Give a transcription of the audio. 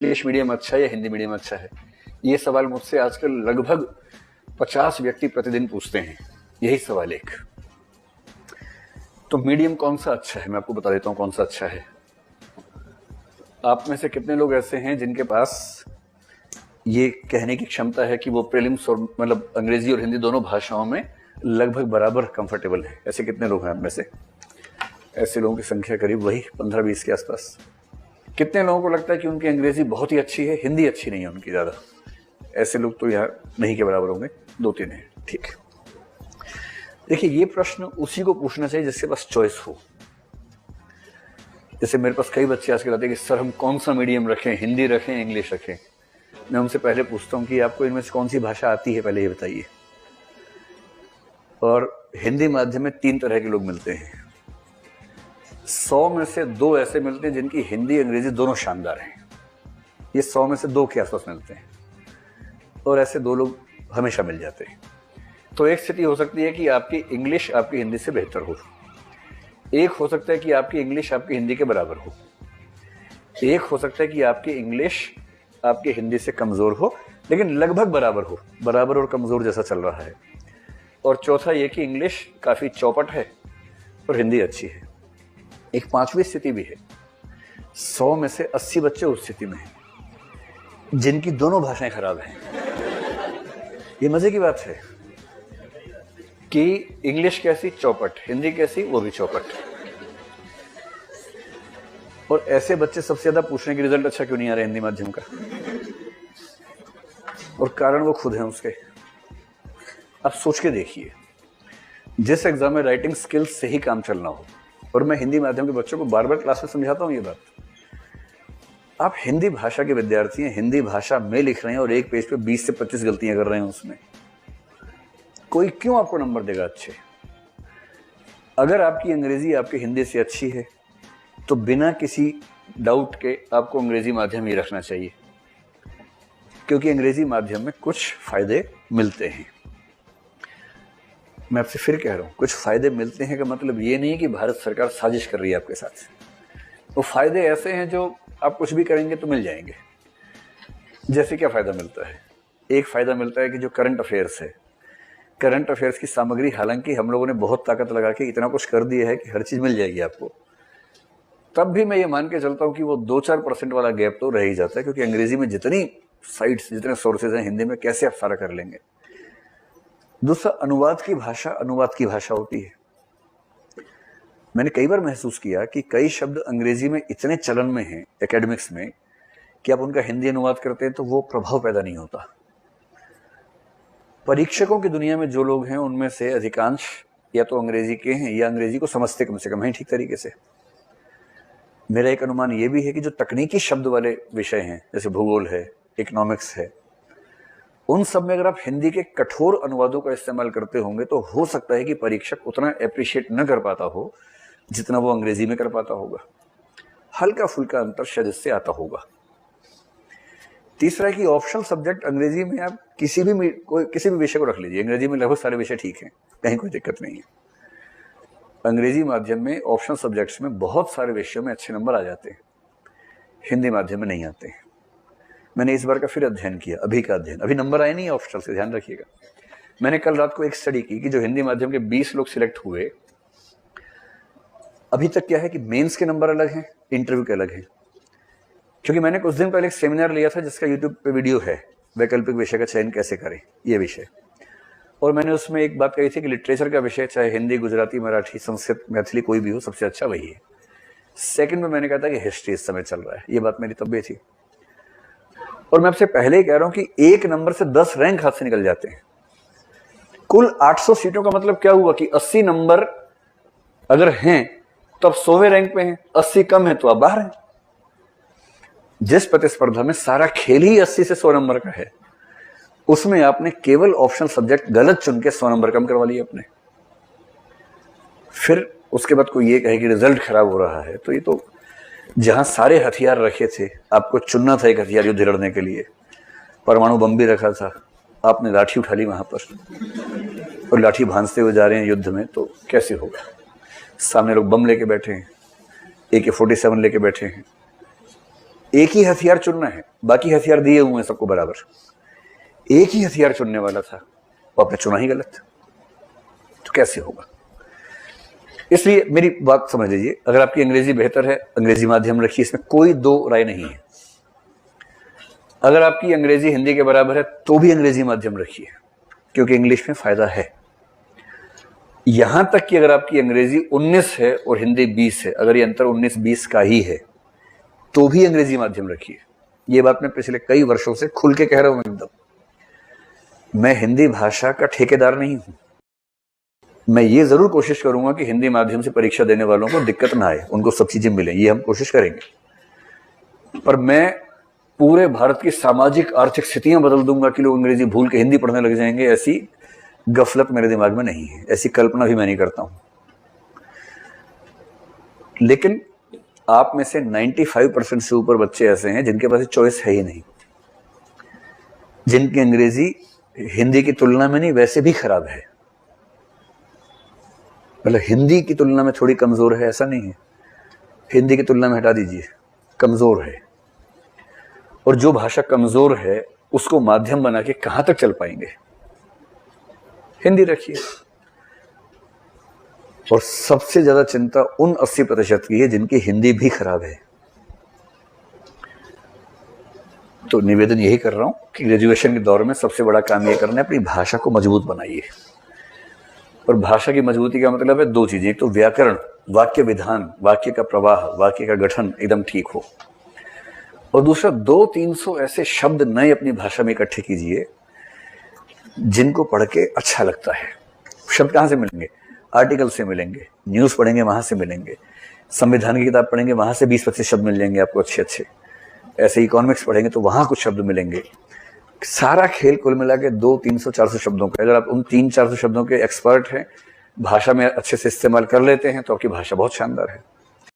English medium अच्छा है या हिंदी मीडियम अच्छा है? ये सवाल मुझसे आजकल लगभग 50 व्यक्ति प्रतिदिन पूछते हैं। यही सवाल एक। तो मीडियम कौन सा अच्छा है, मैं आपको बता देता हूं कौन सा अच्छा है। आप में से कितने लोग ऐसे हैं जिनके पास ये कहने की क्षमता है कि वो प्रीलिम्स और मतलब अंग्रेजी और हिंदी दोनों भाषाओं में लगभग बराबर कंफर्टेबल है? ऐसे कितने लोग हैं आप में से? ऐसे लोगों की संख्या करीब वही 15-20 के आसपास। कितने लोगों को लगता है कि उनकी अंग्रेजी बहुत ही अच्छी है, हिंदी अच्छी नहीं है उनकी ज्यादा? ऐसे लोग तो यहाँ नहीं के बराबर होंगे, 2-3 हैं। ठीक है, देखिए ये प्रश्न उसी को पूछना चाहिए जिसके पास चॉइस हो। जैसे मेरे पास कई बच्चे आजकल आते हैं कि सर हम कौन सा मीडियम रखें, हिंदी रखें, इंग्लिश रखें? मैं उनसे पहले पूछता हूँ कि आपको इनमें से कौन सी भाषा आती है, पहले ये बताइए। और हिंदी माध्यम में 3 तरह के लोग मिलते हैं। 100 में से 2 ऐसे मिलते हैं जिनकी हिंदी अंग्रेजी दोनों शानदार हैं। ये 100 में से 2 के आसपास मिलते हैं, और ऐसे 2 लोग हमेशा मिल जाते हैं। तो एक स्थिति हो सकती है कि आपकी इंग्लिश आपकी हिंदी से बेहतर हो, एक हो सकता है कि आपकी इंग्लिश आपकी हिंदी के बराबर हो, एक हो सकता है कि आपकी इंग्लिश आपकी हिंदी से कमजोर हो लेकिन लगभग बराबर हो, बराबर और कमजोर जैसा चल रहा है, और चौथा ये कि इंग्लिश काफी चौपट है और हिंदी अच्छी है। एक 5वीं स्थिति भी है। 100 में से 80 बच्चे उस स्थिति में हैं जिनकी दोनों भाषाएं खराब हैं। ये मजे की बात है कि इंग्लिश कैसी, चौपट, हिंदी कैसी, वो भी चौपट। और ऐसे बच्चे सबसे ज्यादा पूछने की रिजल्ट अच्छा क्यों नहीं आ रहा हिंदी माध्यम का? और कारण वो खुद हैं उसके। अब सोच के देखिए, जिस एग्जाम में राइटिंग स्किल्स से ही काम चलना हो, और मैं हिंदी माध्यम के बच्चों को बार बार क्लास में समझाता हूं ये बात, आप हिंदी भाषा के विद्यार्थी हैं, हिंदी भाषा में लिख रहे हैं और एक पेज पे 20 से 25 गलतियां कर रहे हैं उसमें, कोई क्यों आपको नंबर देगा अच्छे? अगर आपकी अंग्रेजी आपकी हिंदी से अच्छी है तो बिना किसी डाउट के आपको अंग्रेजी माध्यम ही रखना चाहिए, क्योंकि अंग्रेजी माध्यम में कुछ फायदे मिलते हैं। मैं आपसे फिर कह रहा हूं, कुछ फायदे मिलते हैं का मतलब ये नहीं कि भारत सरकार साजिश कर रही है आपके साथ। वो फायदे ऐसे हैं जो आप कुछ भी करेंगे तो मिल जाएंगे। जैसे क्या फायदा मिलता है? एक फायदा मिलता है कि जो करंट अफेयर्स है, करंट अफेयर्स की सामग्री हालांकि हम लोगों ने बहुत ताकत लगा के इतना कुछ कर दिया है कि हर चीज मिल जाएगी आपको, तब भी मैं ये मान के चलता हूं कि वो 2-4% वाला गैप तो रह ही जाता है, क्योंकि अंग्रेजी में जितनी साइट्स, जितने सोर्सेज हैं, हिंदी में कैसे आप सारा कर लेंगे? दूसरा, अनुवाद की भाषा होती है। मैंने कई बार महसूस किया कि कई शब्द अंग्रेजी में इतने चलन में हैं एकेडमिक्स में कि आप उनका हिंदी अनुवाद करते हैं तो वो प्रभाव पैदा नहीं होता। परीक्षकों की दुनिया में जो लोग हैं उनमें से अधिकांश या तो अंग्रेजी के हैं या अंग्रेजी को समझते कम से कम हैं ठीक तरीके से। मेरा एक अनुमान ये भी है कि जो तकनीकी शब्द वाले विषय हैं, जैसे भूगोल है, इकोनॉमिक्स है, उन सब में अगर आप हिंदी के कठोर अनुवादों का इस्तेमाल करते होंगे तो हो सकता है कि परीक्षक उतना अप्रिशिएट न कर पाता हो जितना वो अंग्रेजी में कर पाता होगा। हल्का फुल्का अंतर शायद इससे आता होगा। तीसरा है कि ऑप्शनल सब्जेक्ट अंग्रेजी में आप किसी भी विषय को रख लीजिए, अंग्रेजी में लगभग सारे विषय ठीक हैं, कहीं कोई दिक्कत नहीं है। अंग्रेजी माध्यम में ऑप्शनल सब्जेक्ट्स में बहुत सारे विषयों में अच्छे नंबर आ जाते हैं, हिंदी माध्यम में नहीं आते हैं। मैंने इस बार का फिर अध्ययन किया, अभी का अध्ययन, अभी नंबर आए नहीं है ऑप्शनल से, ध्यान रखिएगा। मैंने कल रात को एक स्टडी की कि जो हिंदी माध्यम के 20 लोग सिलेक्ट हुए, अभी तक क्या है कि मेंस के नंबर अलग हैं, इंटरव्यू के अलग हैं। क्योंकि मैंने कुछ दिन पहले एक सेमिनार लिया था जिसका यूट्यूब पे वीडियो है, वैकल्पिक विषय का चयन कैसे करें, ये विषय, और मैंने उसमें एक बात कही थी कि लिटरेचर का विषय चाहे हिंदी, गुजराती, मराठी, संस्कृत, मैथिली कोई भी हो, सबसे अच्छा वही है। सेकंड में मैंने कहा था कि हिस्ट्री इस समय चल रहा है, ये बात मेरी तब भी थी। और मैं आपसे पहले ही कह रहा हूं कि 1 नंबर से 10 रैंक हाथ से निकल जाते हैं। कुल 800 सीटों का मतलब क्या हुआ कि 80 नंबर अगर हैं तो आप 100वें रैंक पे हैं, 80 कम है तो आप बाहर हैं। जिस प्रतिस्पर्धा में सारा खेल ही 80 से 100 नंबर का है, उसमें आपने केवल ऑप्शनल सब्जेक्ट गलत चुन के 100 नंबर कम करवा लिए अपने। फिर उसके बाद कोई ये कहे कि रिजल्ट खराब हो रहा है, तो ये तो जहां सारे हथियार रखे थे, आपको चुनना था एक हथियार युद्ध लड़ने के लिए, परमाणु बम भी रखा था, आपने लाठी उठा ली वहां पर और लाठी भांजते हुए जा रहे हैं युद्ध में, तो कैसे होगा? सामने लोग बम लेके बैठे हैं, AK-47 लेके बैठे हैं, एक ही हथियार चुनना है, बाकी हथियार दिए हुए हैं सबको बराबर। एक ही हथियार चुनने वाला था, वो आपने चुना ही गलत, तो कैसे होगा? इसलिए मेरी बात समझ लीजिए, अगर आपकी अंग्रेजी बेहतर है, अंग्रेजी माध्यम रखिए, इसमें कोई दो राय नहीं है। अगर आपकी अंग्रेजी हिंदी के बराबर है तो भी अंग्रेजी माध्यम रखिए, क्योंकि इंग्लिश में फायदा है। यहां तक कि अगर आपकी अंग्रेजी 19 है और हिंदी 20 है, अगर ये अंतर 19-20 का ही है तो भी अंग्रेजी माध्यम रखिए। ये बात मैं पिछले कई वर्षों से खुल के कह रहा हूं एकदम। मैं हिंदी भाषा का ठेकेदार नहीं हूं। मैं ये जरूर कोशिश करूंगा कि हिंदी माध्यम से परीक्षा देने वालों को दिक्कत ना आए, उनको सब चीजें मिले, ये हम कोशिश करेंगे। पर मैं पूरे भारत की सामाजिक आर्थिक स्थितियां बदल दूंगा कि लोग अंग्रेजी भूल के हिंदी पढ़ने लग जाएंगे, ऐसी गफलत मेरे दिमाग में नहीं है, ऐसी कल्पना भी मैं नहीं करता हूं। लेकिन आप में से 95% से ऊपर बच्चे ऐसे हैं जिनके पास चॉइस है ही नहीं, जिनकी अंग्रेजी हिंदी की तुलना में नहीं वैसे भी खराब है। मतलब हिंदी की तुलना में थोड़ी कमजोर है ऐसा नहीं है, हिंदी की तुलना में हटा दीजिए, कमजोर है। और जो भाषा कमजोर है उसको माध्यम बना के कहां तक चल पाएंगे? हिंदी रखिए। और सबसे ज्यादा चिंता उन 80% की है जिनकी हिंदी भी खराब है। तो निवेदन यही कर रहा हूं कि ग्रेजुएशन के दौर में सबसे बड़ा काम यह करना है, अपनी भाषा को मजबूत बनाइए। और भाषा की मजबूती का मतलब है दो चीजें, एक तो व्याकरण, वाक्य विधान, वाक्य का प्रवाह, वाक्य का गठन एकदम ठीक हो, और दूसरा 200-300 ऐसे शब्द नए अपनी भाषा में इकट्ठे कीजिए जिनको पढ़ के अच्छा लगता है। शब्द कहां से मिलेंगे? आर्टिकल से मिलेंगे, न्यूज पढ़ेंगे वहां से मिलेंगे, संविधान की किताब पढ़ेंगे वहां से 20-25 शब्द मिल जाएंगे आपको अच्छे अच्छे, ऐसे इकोनॉमिक्स पढ़ेंगे तो वहां कुछ शब्द मिलेंगे। सारा खेल कुल मिला के 200-300-400 शब्दों का, अगर आप उन 300-400 शब्दों के एक्सपर्ट हैं, भाषा में अच्छे से इस्तेमाल कर लेते हैं, तो आपकी भाषा बहुत शानदार है।